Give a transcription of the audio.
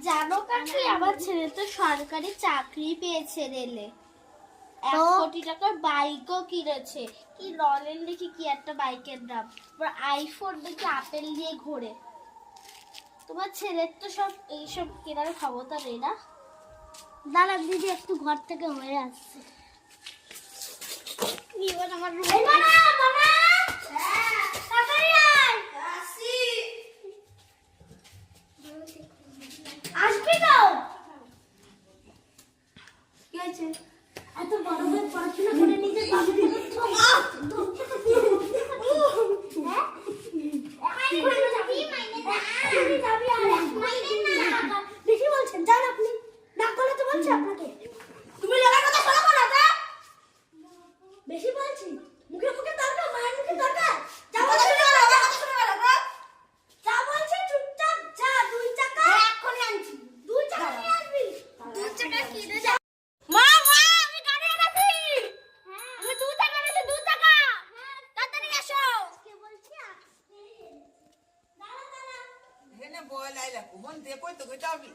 জানো কাকি আমার ছেলে তো সরকারি চাকরি পেয়েছে রেলে, 1 কোটি টাকার বাইকও কিনেছে। কি রয়্যাল দেখি কি একটা বাইকের নাম, আইফোন দেখি আপেল দিয়ে ঘোরে। তোমার ছেলের তো সব এইসব কেনার ক্ষমতা নেই না? দাঁড়া দিদি, একটু ঘর থেকে হয়ে আসছে। আমার আসবি তো? কি হয়েছে? এত বড় হয়ে পড়াশোনা করে নিজের বাবাকে বেশি বলছেন, যান আপনি। না করলে তো বলছে আপনাকে, তুমি লোকের কথা শোনো না। বেশি বলছি, মুখে মুখে দরকার, মায়ের মুখে দরকার। যা বলছি যা বলছি চুপচাপ যা। 2 টাকা এক্ষুনি আনছি। 2 টাকা নিয়ে আসবি। 2 টাকা কিনে যা। মা মা, আমি গাড়ি এনেছি। আমি 2 টাকা এনেছি। 2 টাকা তাড়াতাড়ি এসো। কে বলছি আপনি? দাঁড়া দাঁড়া। এখানে বল আইলা কোন দে কই তো কই যাবি?